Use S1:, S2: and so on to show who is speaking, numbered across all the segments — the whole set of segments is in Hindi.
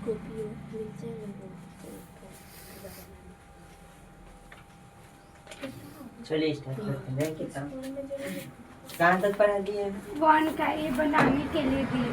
S1: कॉपी मिल जाएगा
S2: चलिए स्टार्ट करते हैं। कितना कहाँ तक पढ़ा दिए?
S3: वन का ये बनाने के लिए दिए।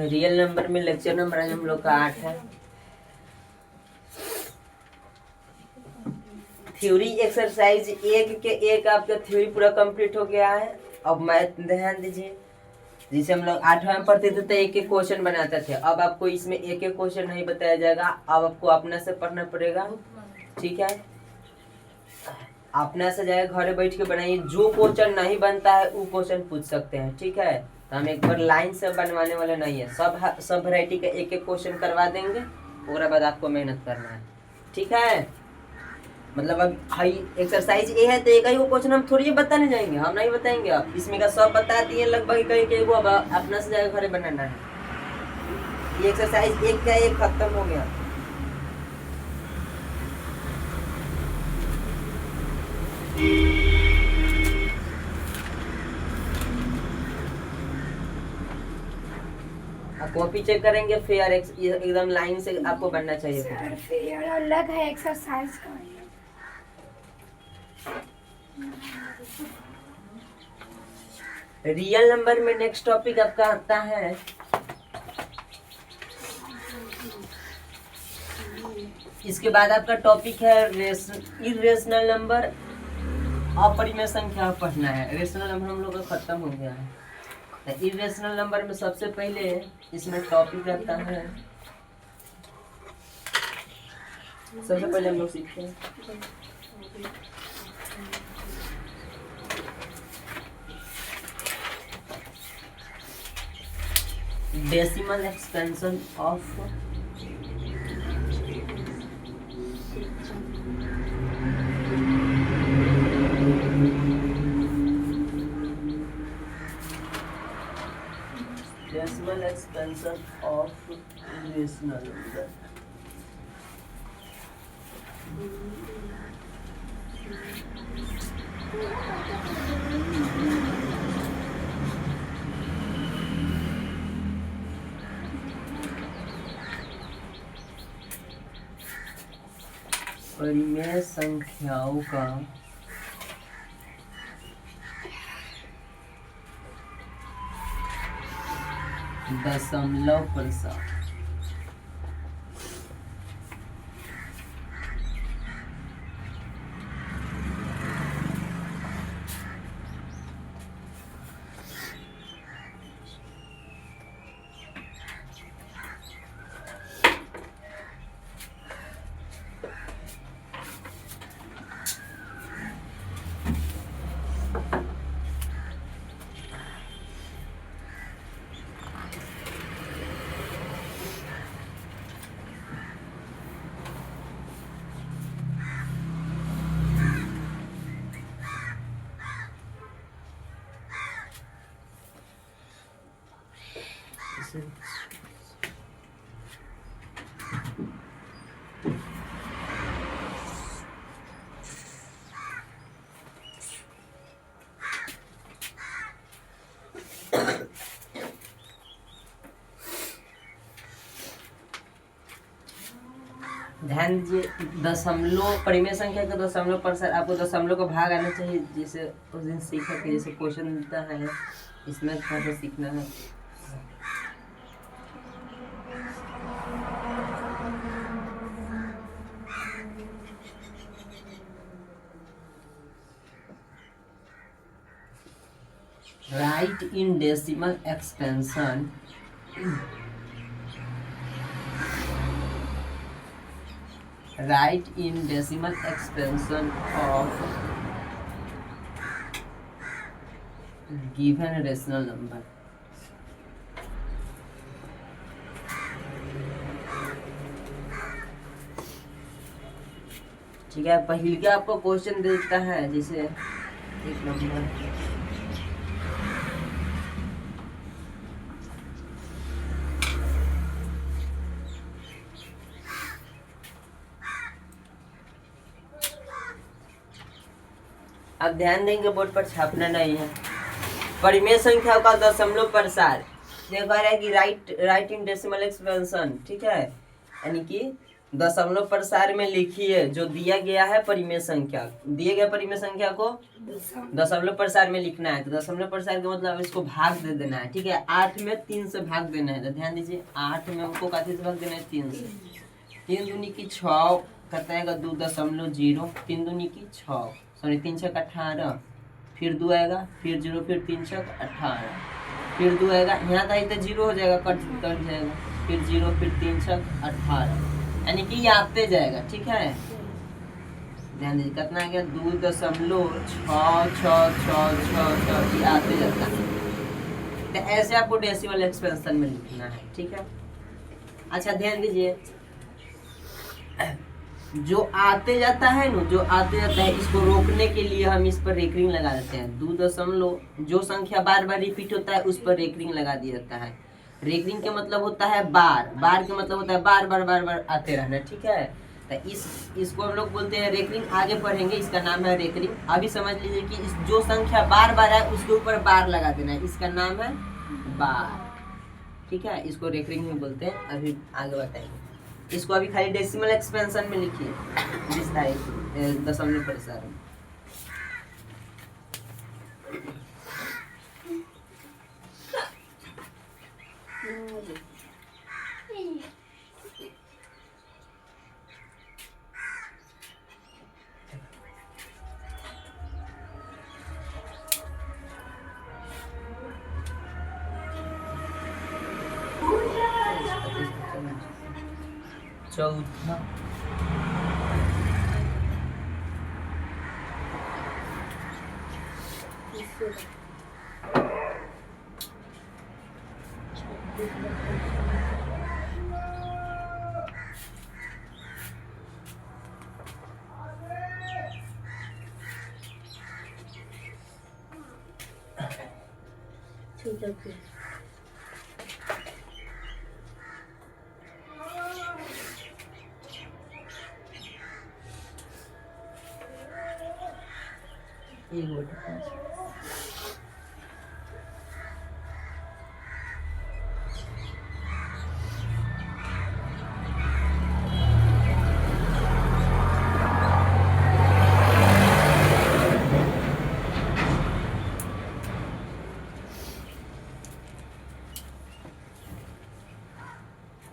S2: रियल नंबर में लेक्चर नंबर आज हम लोग का 8 है। थ्योरी एक्सरसाइज 1 के 1 आपका थ्योरी पूरा कंप्लीट हो गया है। अब मैथ ध्यान दीजिए। जिसे हम लोग 8वां में पढ़ते थे तो एक एक क्वेश्चन बनाते थे। अब आपको इसमें एक एक क्वेश्चन नहीं बताया जाएगा। अब आपको अपने से पढ़ना पड़ेगा, ठीक है? अपने से जाएगा, घरे बैठ के बनाइए। जो क्वेश्चन नहीं बनता है वो क्वेश्चन पूछ सकते हैं, ठीक है? तो हम एक बार लाइन से बनवाने वाले नहीं है। सब वैरायटी का एक एक क्वेश्चन करवा देंगे, उसके बाद आपको मेहनत करना है, ठीक है? मतलब अब हाई एक्सरसाइज ए है तो एक ही वो क्वेश्चन हम थोड़ी बताने जाएंगे, हम नहीं बताएंगे। अब इसमें का सब बता दिए लगभग, कहीं कहीं वो अब अपना से जाकर घरे बनाना है। ये एक्सरसाइज 1 का 1 खत्म हो गया। कॉपी चेक करेंगे, फेयर एकदम लाइन से आपको बनना चाहिए।
S3: सर फेयर अलग है, एक्सरसाइज का।
S2: रियल नंबर में नेक्स्ट टॉपिक आपका आता है इसके बाद आपका टॉपिक है इरेशनल नंबर। अपरिमेय संख्या पढ़ना है। रेशनल नंबर हम लोग का खत्म हो गया है। इरेशनल नंबर में सबसे पहले इसमें टॉपिक रहता है, सबसे पहले हम लोग सीखते हैं decimal expansion of decimal expansion of rational number. परिमेय संख्याओं का दशमलव प्रसार। ध्यान दीजिए, दशमलव परिमेय संख्या का दशमलव प्रसार। आपको दशमलव का भाग आना चाहिए। जैसे उस दिन सीखा कि जैसे क्वेश्चन मिलता है, इसमें थोड़ा सा सीखना है। Right in decimal expansion write in decimal expansion of given rational number. ठीक है, पहले के आपको क्वेश्चन देता है, जैसे एक नंबर अब ध्यान देंगे, बोर्ड पर छापना नहीं है। परिमेय संख्या का दशमलव प्रसार, ये कह रहा है कि राइट इन डेसिमल एक्सपेंशन, ठीक है, यानी कि दशमलव प्रसार में लिखिए जो दिया गया है परिमेय संख्या, दिए गए परिमेय संख्या को दशमलव प्रसार में लिखना है। तो दशमलव प्रसार का मतलब इसको भाग दे देना है, ठीक है। 8 में 3 से भाग देना है, तो ध्यान दीजिए 8 में हमको काफी से भाग देना है 3 से। 3 दूनी की 6 करता है 2.0, 3 दूनी की 6, सॉरी 3 6 18, फिर 2 आएगा, फिर 0, फिर 3 6 18, फिर 2 आएगा, यहाँ तक तो 0 हो जाएगा, कट जाएगा, फिर 0, फिर 3 6 18, यानी कि ये आते जाएगा, ठीक है। ध्यान दीजिए कितना आ गया 2.66666 ये आते जाता है। तो ऐसे आपको डेसिमल एक्सपेंशन में लिखना है, ठीक है। अच्छा ध्यान दीजिए, जो आते जाता है ना, जो आते जाता है, इसको रोकने के लिए हम इस पर रेकरिंग लगा देते हैं। 2 जो संख्या बार बार रिपीट होता है उस पर रेकरिंग लगा दिया जाता है। रेकरिंग के मतलब होता है बार, बार के मतलब होता है बार बार बार बार आते रहना, ठीक है। तो इसको हम लोग बोलते हैं रेकरिंग, आगे पढ़ेंगे, इसका नाम है रेकरिंग। अभी समझ लीजिए कि इस जो संख्या बार बार है उसके ऊपर बार लगा देना है, इसका नाम है बार, ठीक है। इसको रेकरिंग में बोलते हैं, अभी आगे बताएंगे। इसको अभी खाली डेसिमल एक्सपेंशन में लिखिए, दशमलव प्रसार में। चौथा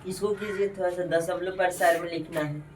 S2: इसको कीजिए, थोड़ा सा दशमलव प्रसार में लिखना है।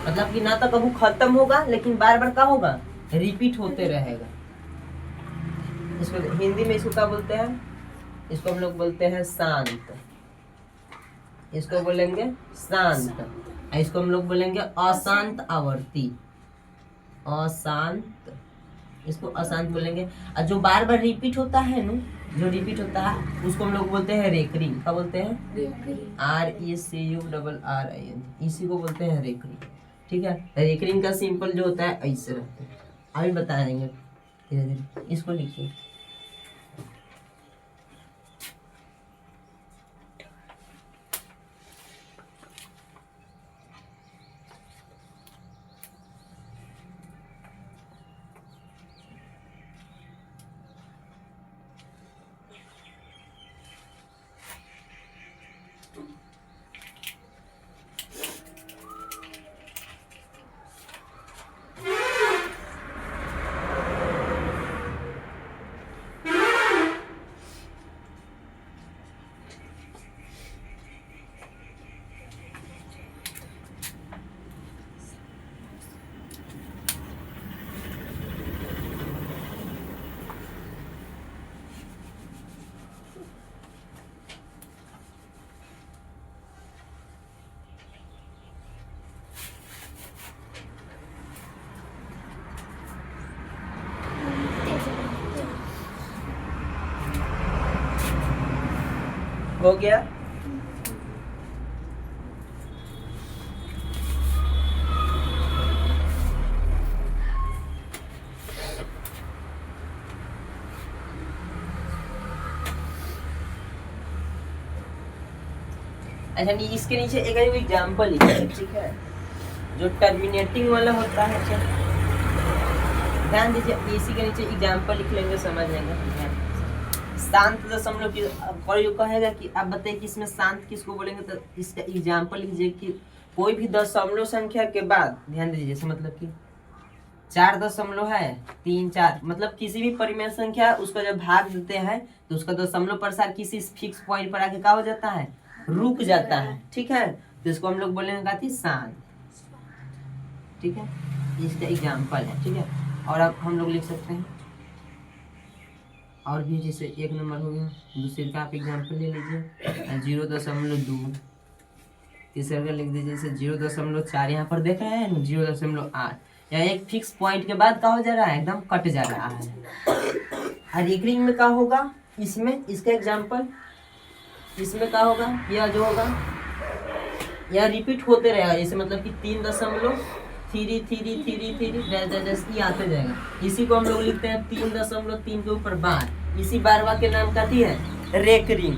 S2: मतलब कि ना तो कभी खत्म होगा, लेकिन बार बार क्या होगा, रिपीट होते रहेगा। इसको हिंदी में इसको क्या बोलते हैं, इसको हम लोग बोलते हैं शांत, इसको बोलेंगे शांत। इसको हम लोग बोलेंगे अशांत आवर्ती, अशांत, इसको अशांत बोलेंगे। और जो बार बार रिपीट होता है ना, जो रिपीट होता है उसको हम लोग बोलते हैं रेकरिंग। क्या बोलते हैं, RECURRING, इसी को बोलते हैं रेकरिंग। ठीक है, रेकरिंग का सिंपल जो होता है ऐसे रहता है, अभी बता देंगे धीरे धीरे। इसको लिखिए, हो गया। अच्छा, इसके नीचे एक एग्जाम्पल लिखिए, ठीक है, जो टर्मिनेटिंग वाला होता है। ध्यान दीजिए, इसी के नीचे एग्जाम्पल लिख लेंगे, समझ लेंगे। शांत दशमलव की प्रयोग कहेगा कि आप बताइए कि इसमें शांत किसको बोलेंगे, तो इसका एग्जाम्पल लीजिए कि कोई भी दशमलव संख्या के बाद, ध्यान दीजिए, जैसे मतलब कि 4.3 4, मतलब किसी भी परिमेय संख्या उसको जब भाग देते हैं तो उसका दशमलव प्रसार किसी फिक्स पॉइंट पर आके क्या हो जाता है, रुक जाता है। ठीक है, तो इसको हम लोग बोलेंगे क्या थी, शांत। ठीक है, इसका एग्जाम्पल है। ठीक है, और अब हम लोग लिख सकते हैं और भी, जैसे 1 नंबर हो गया, दूसरे का आप एग्जाम्पल ले लीजिए 0.2, तीसरे का लिख दीजिए जैसे 0.4, यहाँ पर देख रहे हैं 0.8, या एक फिक्स पॉइंट के बाद क्या हो जा रहा है, एकदम कट जा रहा है। और रिकरिंग में क्या होगा, इसमें इसका एग्जाम्पल, इसमें क्या होगा, यह जो होगा यह रिपीट होते रहेगा, जैसे मतलब कि 3.3 आते जाएगा। इसी को हम लोग लिखते हैं 3.3 के ऊपर बार, इसी बारवा के नाम का है रेकरिंग।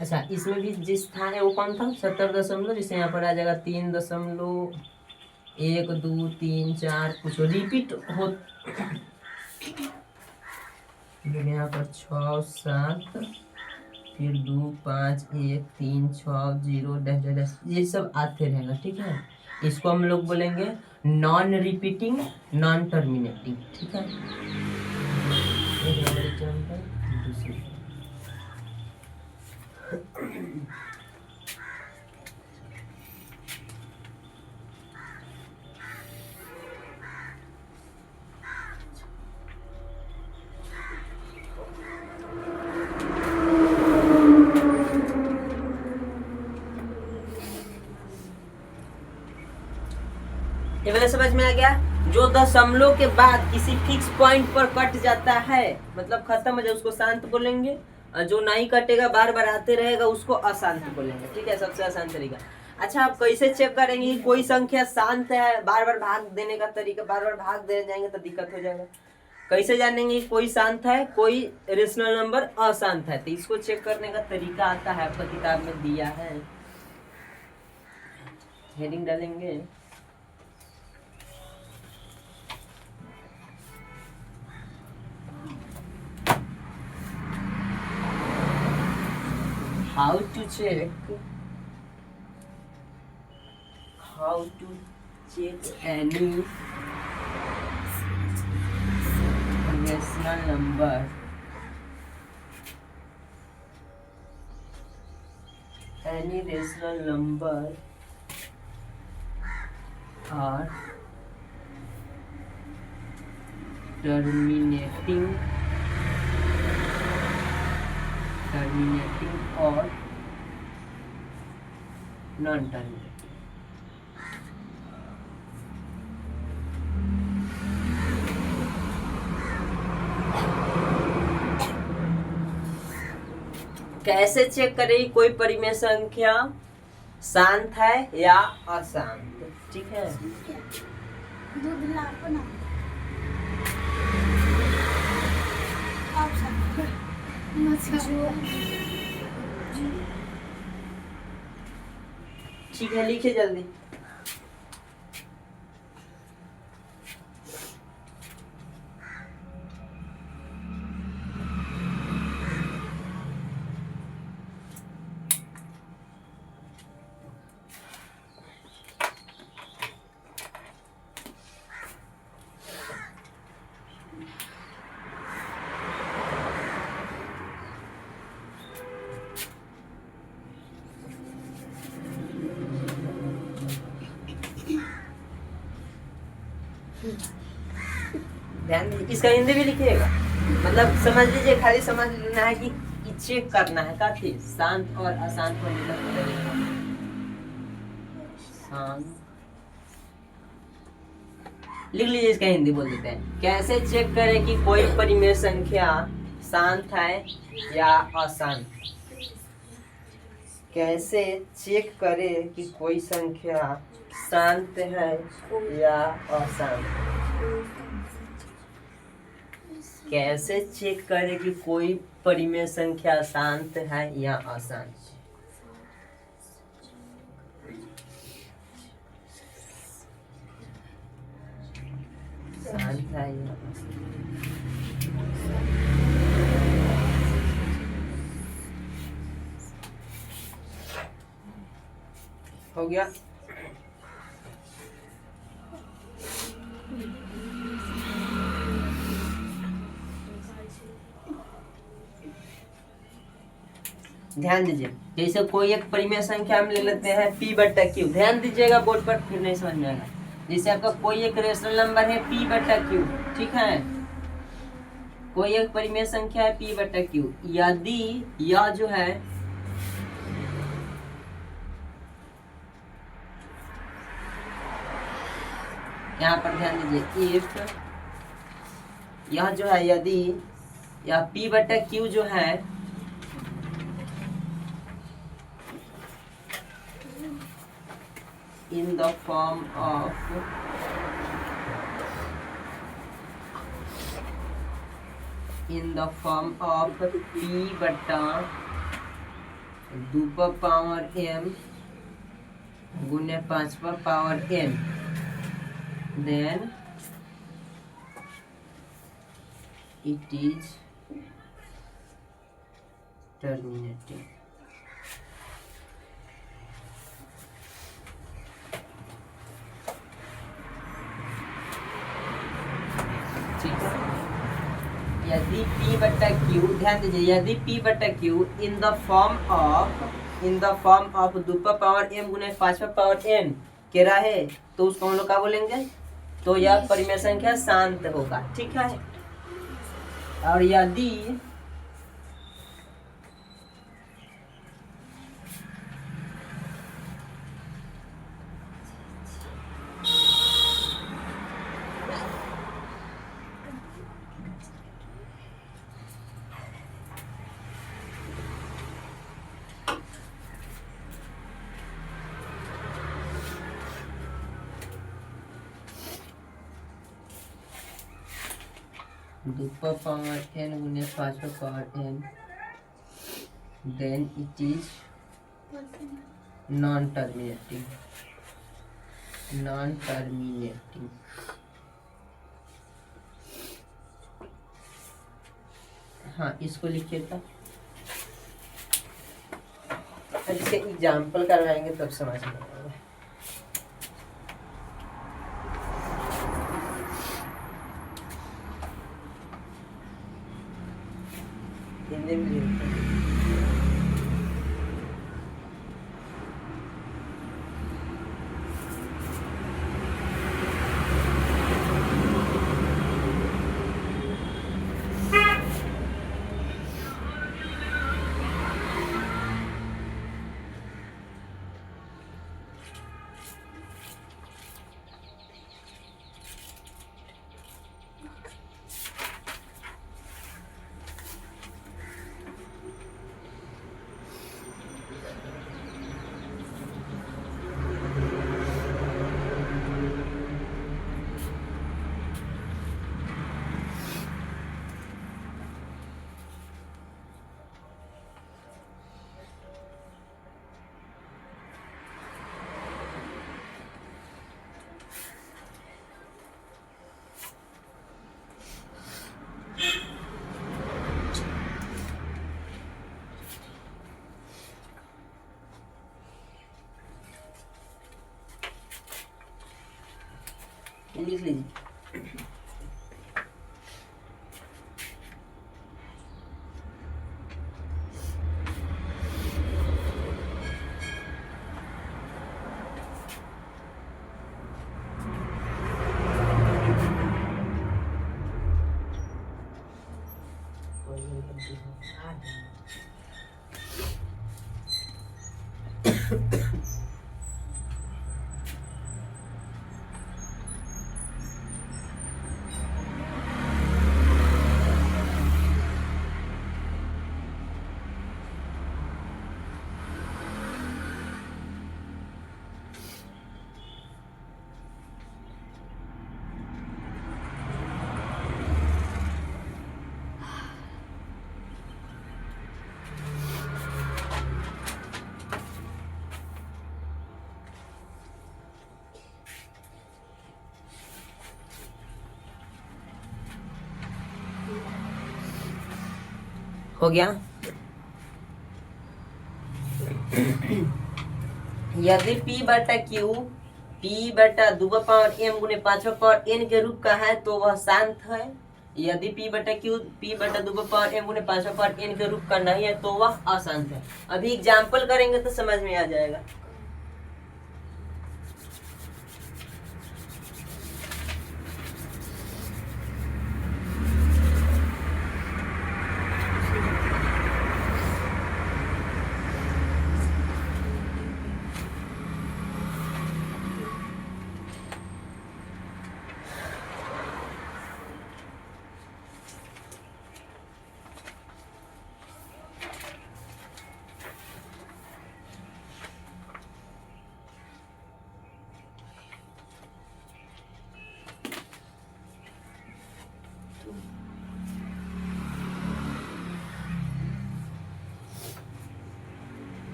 S2: अच्छा, इसमें भी जिस स्थान है वो कौन था, 70 जिसे यहाँ पर आ जाएगा 3.1 2 3 4, कुछ रिपीट हो, यहाँ पर 6 7, फिर 2 5 1 3 6 0 ये सब आते रहेगा। ठीक है, इसको हम लोग बोलेंगे नॉन रिपीटिंग, नॉन टर्मिनेटिंग। ठीक है, ये वाला समझ में आ गया। जो दशमलव के बाद किसी फिक्स पॉइंट पर कट जाता है, मतलब खत्म हो जाए, उसको शांत बोलेंगे। और जो नहीं कटेगा, बार बार आते रहेगा, उसको अशांत बोलेंगे। ठीक है, सबसे आसान तरीका। अच्छा, आप कैसे चेक करेंगे कि कोई संख्या शांत है, बार बार भाग देने का तरीका, बार बार भाग दे जाएंगे तो दिक्कत हो जाएगा। कैसे जानेंगे कोई शांत है, कोई रेशनल नंबर अशांत है, तो इसको चेक करने का तरीका आता है, आपका किताब में दिया है, हेडिंग डालेंगे how to check any rational number any rational number are terminating or non-terminating. कैसे चेक करें कोई परिमेय संख्या शांत है या अशांत? ठीक है,
S3: दूध लापो ना
S2: ठीक है, लिखिए जल्दी। ध्यान दीजिए, इसका हिंदी भी लिखिएगा, मतलब समझ लीजिए, खाली समझ लेना है कि चेक करना है काफी शांत और अशांत होने का तरीका। शांत लिख लीजिए, इसका हिंदी बोल देते हैं। कैसे चेक करें कि कोई परिमेय संख्या शांत है या अशांत? कैसे चेक करें कि कोई संख्या शांत है या अशांत? कैसे चेक करें कि कोई परिमेय संख्या शांत है या अशांत? शांत है या हो गया? ध्यान दीजिए, जैसे कोई एक परिमेय संख्या हम ले लेते हैं p बटा q। ध्यान दीजिएगा बोर्ड पर, फिर नहीं समझ में आएगा। जैसे आपका कोई एक रेशनल नंबर है p बटा q, ठीक है, कोई एक परिमेय संख्या है p बटा q। यदि यह जो है यहाँ पर ध्यान दीजिए, इफ यह जो है, यदि यह p बटा q जो है in the form of p बटा 2 पावर m गुने 5 power n, then it is terminating। यदि p बटा q, ध्यान दीजिए, यदि p बटा q in the form of 2 power m गुने 5 पावर n के रहे, तो उसको हम लोग क्या बोलेंगे? तो यह परिमेय संख्या शांत होगा, ठीक है। और यदि दुपा पावर n गुने 5 power n, then it is non-terminating। हाँ, इसको लिखिए था, इसके एग्जाम्पल करवाएंगे तब समझ में आएगा। लिख लीजिए। हो गया। यदि P बटा Q P बटा 2 पावर m गुने 5 पावर n के रूप का है तो वह शांत है। यदि P बटा Q P बटा 2 पावर m गुने 5 पावर n के रूप का नहीं है तो वह अशांत है। अभी एग्जाम्पल करेंगे तो समझ में आ जाएगा।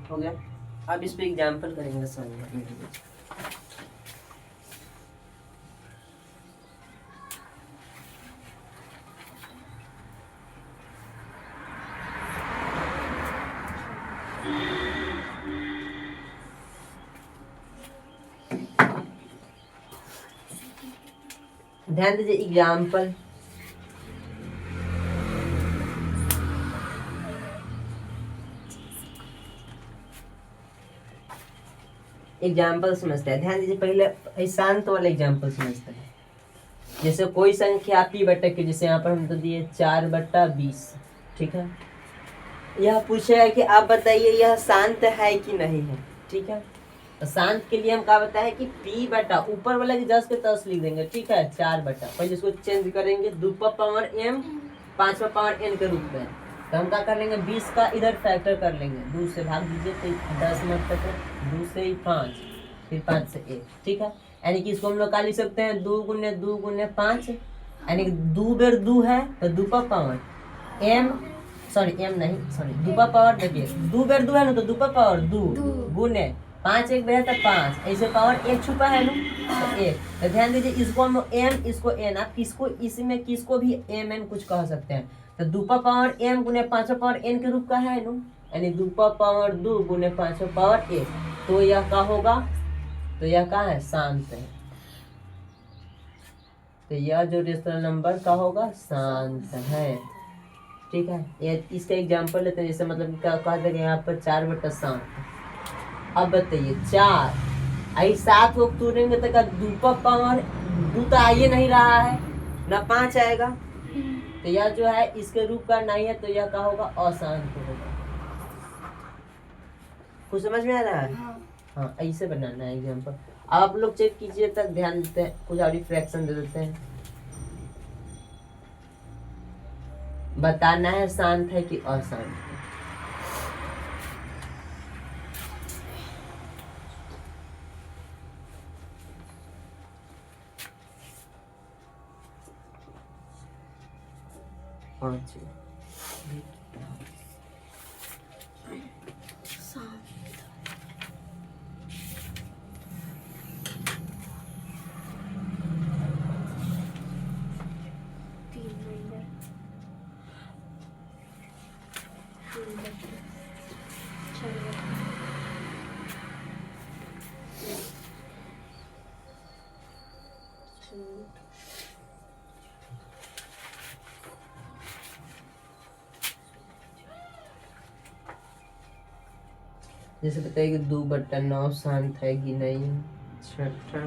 S2: हो गया। अब इस पे एग्जाम्पल करेंगे समझ में। ध्यान दीजिए एग्जाम्पल। एग्जाम्पल समझते हैं। ध्यान दीजिए पहले शांत वाला एग्जाम्पल समझते हैं। जैसे कोई संख्या P बटा Q, जैसे यहाँ पर हम तो दिए 4/20, ठीक है। यह पूछा है कि आप बताइए यह शांत है कि नहीं है, ठीक है। तो शांत के लिए हम क्या बताए कि P बटा ऊपर वाला की 10 के 10 लिख देंगे, ठीक है। 4 पहले इसको चेंज करेंगे 2 पावर m 5 पावर n के रूप में। तो हम क्या कर लेंगे 20 का इधर फैक्टर कर लेंगे, 2 से भाग दीजिए तो 10 मत तक, 2 से 5, फिर 5 से 1, ठीक है। यानी कि इसको हम लोग क्या लिख सकते हैं 2 गुने 5, यानी कि 2 बेर 2 है तो 2 पावर m, सॉरी m नहीं, सॉरी 2 पावर, देखिए 2 बेर 2 है ना तो 2 पावर 2 गुने 5 एक बेर है तो 5, ऐसे पावर 1 छुपा है ना तो 1। तो ध्यान दीजिए इसको हम m इसको n, आप किसको इसमें किसको भी m n कुछ कह सकते हैं। तो 2 पावर m गुने 5 पावर n के रूप का है ना, यानी 2 पावर 2 गुने 5 पावर 1, तो यह क्या होगा, तो यह क्या है शांत है। तो यह जो रेशनल नंबर का होगा शांत है, ठीक है। ये इसका एग्जांपल लेते हैं। जैसे मतलब क्या कहा जाएगा यहाँ पर 4/7। अब बताइए 4 आई 7 को तोड़ेंगे तो 2 पावर 2 तो आ ही नहीं रहा है ना, 5 आएगा। तो यह जो है इसके रूप का नहीं है तो यह क्या होगा अशांत होगा। कुछ समझ में आ रहा है? हाँ ऐसे बनाना है एग्जांपल। आप लोग चेक कीजिए तक ध्यान देते हैं, कुछ और फ्रैक्शन दे देते हैं। बताना है शांत है कि अशांत है। जैसे बताइए 2/9 शांत है कि नहीं। छठा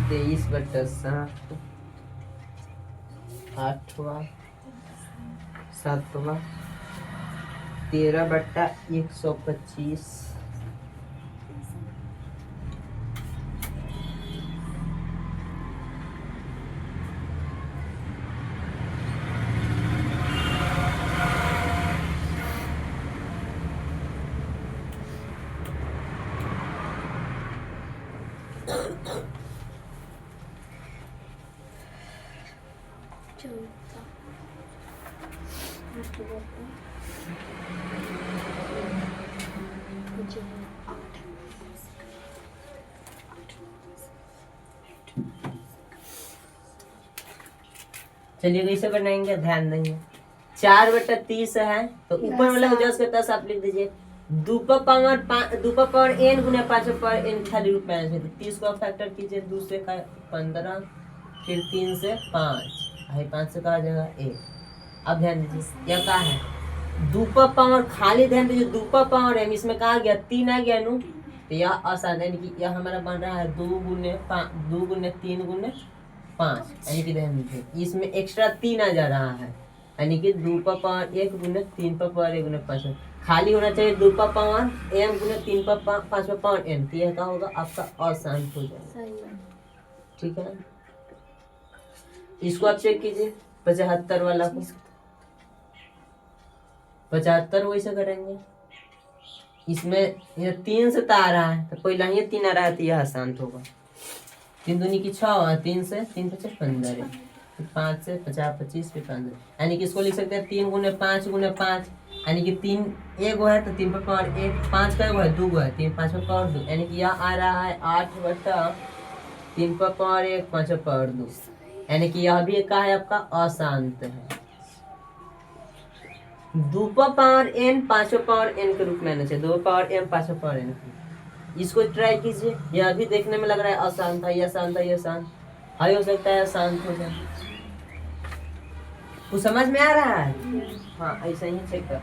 S2: 23/7, 8वां 7वां 13/125,
S1: चौथा 8/8,
S2: चलिए कैसे बनाएंगे ध्यान देंगे। 4/30 है तो ऊपर वाला को जस्ट करता है आप लिख दीजिए 2 n गुना 5 n खाली रूप में आएंगे। तो 30 को फैक्टर कीजिए, 2 से का 15, फिर 3 से 5, 5 से कहा जाएगा 1। अब ध्यान दीजिए यह कहा है 2 खाली ध्यान दीजिए 2 है, इसमें कहा गया 3 आ गया नु, तो यह आसान है कि यह हमारा बन रहा है 2 गुने 3 गुने 5, यानी कि ध्यान दीजिए इसमें एक्स्ट्रा 3 आ जा रहा है, यानी कि 2 गुने 3 गुने 5 खाली होना चाहिए 2 m गुने 3 n, तो यह क्या होगा आपका अशांत हो जाएगा।
S1: सही है।
S2: ठीक है, इसको आप चेक कीजिए 75 वाला को 75 वैसे करेंगे। इसमें यह 3 से आ रहा है तो पहला ही 3 आ रहा है तो यह अशांत होगा। 3 दूनी की 6, 3 से 3 5 15, 5 से 50 25 फिर 15, यानी कि इसको लिख सकते हैं 3 गुने 5 गुने 5, यानी कि 3 1 है तो 3 पर पावर 1, 5 का है 2 है 3 5 पर पावर 2, यानी कि यह आ रहा है 8/3 पर पावर 1 5 पर पावर 2, यानी कि यह भी क्या है आपका अशांत है। 2 पावर n 5 पावर n के रूप में आना चाहिए, 2 पावर m 5 पावर n। इसको ट्राई कीजिए, यह भी देखने में लग रहा है अशांत है, यह शांत है, यह शांत हाई हो सकता है, शांत हो जाए। कुछ समझ में आ रहा है? हाँ ऐसा ही चेक कर।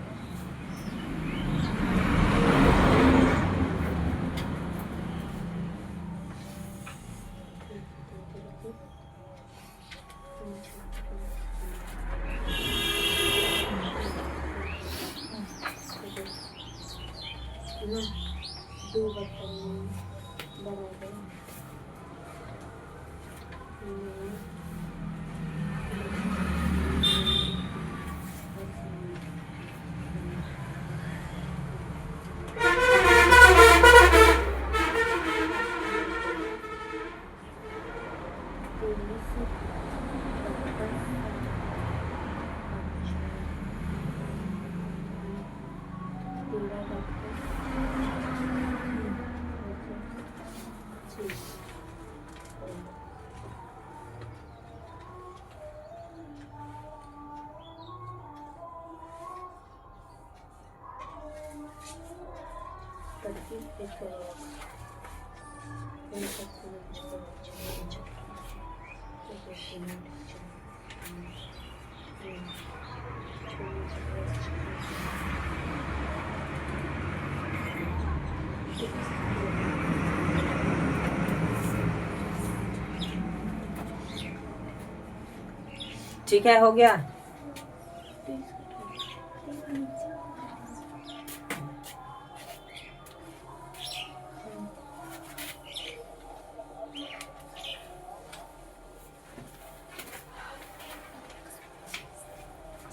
S2: ठीक है, हो गया।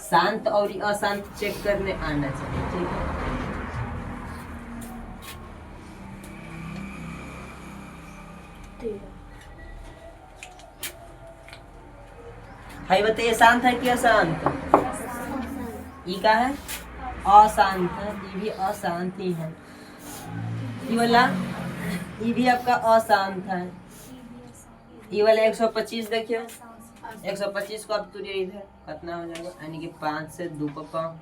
S2: शांत और अशांत चेक करने आना चाहिए। ठीक है, भाई बताइए शांत है कि अशांत? ई का है अशांत है, ये भी अशांत ही है। ये वाला ये भी आपका अशांत है। ये वाला 125 देखिए, 125 को आप तुरिए इधर कितना हो जाएगा, यानी कि 5 से 2 पर 5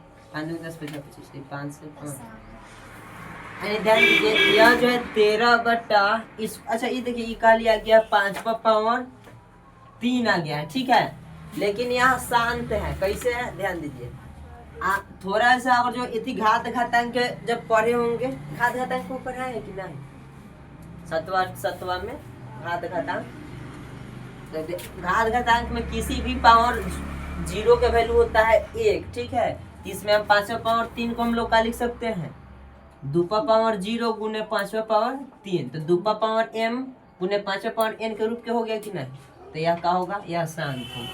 S2: 10 50 25 5 से 5, यानी ध्यान दीजिए यह जो है 13 इस अच्छा ये देखिए ये का लिया गया 5 पर पावर 3 आ गया है। ठीक है, लेकिन यहाँ शांत है। कैसे है ध्यान दीजिए, थोड़ा सा और जो इतनी घात घातांक जब पढ़े होंगे, घात घातांक को पढ़ा है कि नहीं? सत्वा में घात घातांक, तो घात घातांक में किसी भी पावर 0 का वैल्यू होता है 1, ठीक है। इसमें हम 5वां पावर 3 को हम लोग का लिख सकते हैं 2 पावर 0 गुने 5वां पावर 3, तो 2 पावर m गुने 5वां पावर n के रूप के हो गया कि नहीं? तो यह क्या होगा? यह शांत होगा,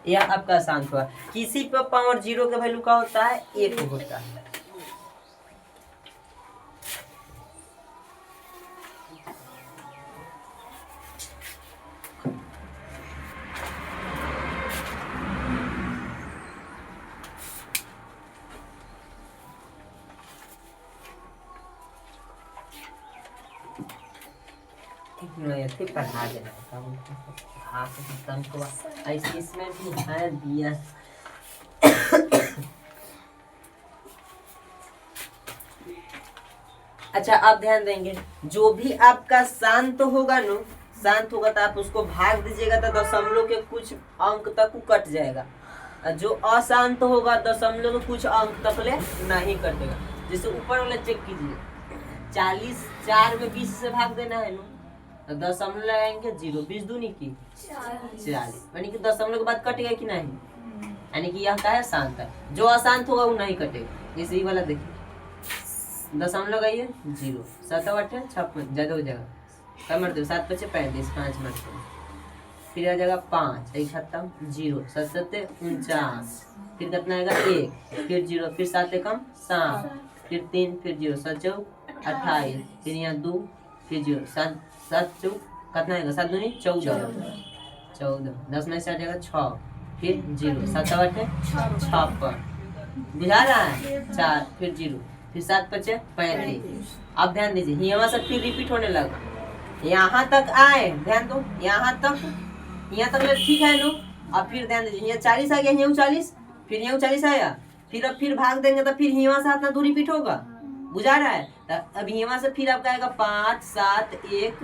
S2: यह आपका शांत हुआ। किसी पर पावर 0 का वैल्यू का होता है 1 होता है। पढ़ा देना इसमें भी है दिया। अच्छा, आप ध्यान देंगे जो भी आपका शांत होगा नो, शांत होगा तो आप उसको भाग दीजिएगा तो दशमलव के कुछ अंक तक कट जाएगा। जो अशांत होगा दशमलव के कुछ अंक तक ले नहीं कटेगा। जैसे ऊपर वाला चेक कीजिए, 40 4 में 20 से भाग देना है नो, तो दशमलव लगाएंगे 0, 20 दूनी की 40, यानी कि दशमलव के बाद कटेगा कि नहीं? यानी कि यह क्या है? शांत है। जो अशांत होगा वो नहीं कटेगा। जैसे ये वाला देखिए, दशमलव लगाइए 0, 7 8 56 ज्यादा हो जाएगा, क्या मरते 7 5 35, 5 मरते, फिर आ जाएगा 5, एक खत्म 0, 7 7 49, फिर कितना आएगा 1, फिर 0, फिर 7 कम 7, फिर 3, फिर 0, 7 4 28, फिर यहाँ 2, फिर 0, 7 7 4 कितना आएगा? 7 दूनी 14, 10 में से आ जाएगा 6, फिर 0, 7 8 56, बुझा रहा है 4, फिर 0, फिर 7 5 35। अब ध्यान दीजिए, यहाँ से फिर रिपीट होने लगा, यहाँ तक आए, ध्यान दो, यहाँ तक ठीक है लो। अब फिर ध्यान दीजिए, यहाँ 40 आ गया, यहाँ 40, फिर यहाँ 40 आया, फिर अब फिर भाग देंगे तो फिर यहाँ से इतना दूर रिपीट होगा, बुझा रहा है? तो अब यहाँ से फिर आपका आएगा 5 7 1,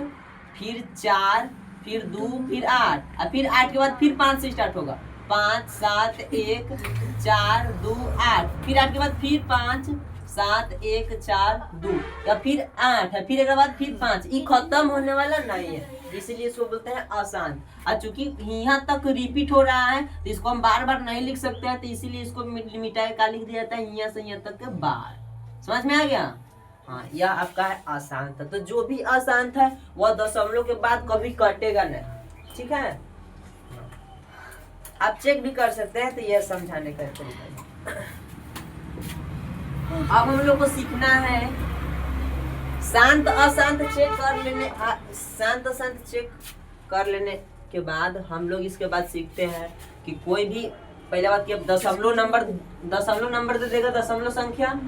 S2: फिर 4, फिर 2, फिर 8, और फिर 8 के बाद फिर 5 से स्टार्ट होगा, 5 7 1 4 2 8, फिर 8 के बाद फिर 5 7 1 4 2, या फिर 8 है, फिर एक बाद फिर 5। ये खत्म होने वाला नहीं है, इसीलिए इसको बोलते हैं अशांत। और चूंकि यहाँ तक रिपीट हो रहा है तो इसको हम बार बार नहीं लिख सकते हैं, तो इसीलिए इसको मिटाई का लिख दिया जाता है यहाँ से यहाँ तक के बार। समझ में आ गया? हाँ, यह आपका है अशांत। तो जो भी अशांत है वह दशमलव के बाद कभी कटेगा नहीं, ठीक है? आप चेक भी कर सकते हैं, तो यह समझाने का तरीका है। अब हम लोग को सीखना है शांत अशांत चेक कर लेने, शांत अशांत चेक कर लेने के बाद हम लोग इसके बाद सीखते हैं कि कोई भी, पहले बात की, दशमलव नंबर दे देगा, दशमलव संख्या।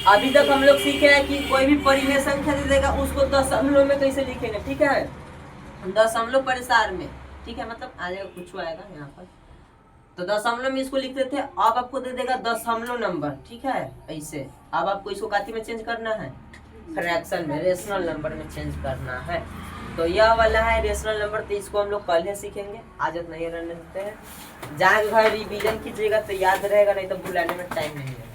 S2: अभी तक हम लोग सीखे हैं कि कोई भी परिमेय संख्या दे देगा उसको दशमलव में कैसे लिखेंगे, ठीक है? दशमलव परिसार में, ठीक है? मतलब आ जाएगा, कुछ आएगा यहाँ पर, तो दशमलव में इसको लिखते थे। अब आपको दे देगा दशमलव नंबर, ठीक है? ऐसे अब आपको इसको काती में चेंज करना है, फ्रैक्शन में, रेशनल नंबर में चेंज करना है। तो यह वाला है रेशनल नंबर, तो इसको हम लोग कल ही सीखेंगे, आदत नहीं रहने देते हैं। जहाँ घर रिवीजन कीजिएगा तो याद रहेगा, नहीं तो भुलाने में टाइम नहीं है।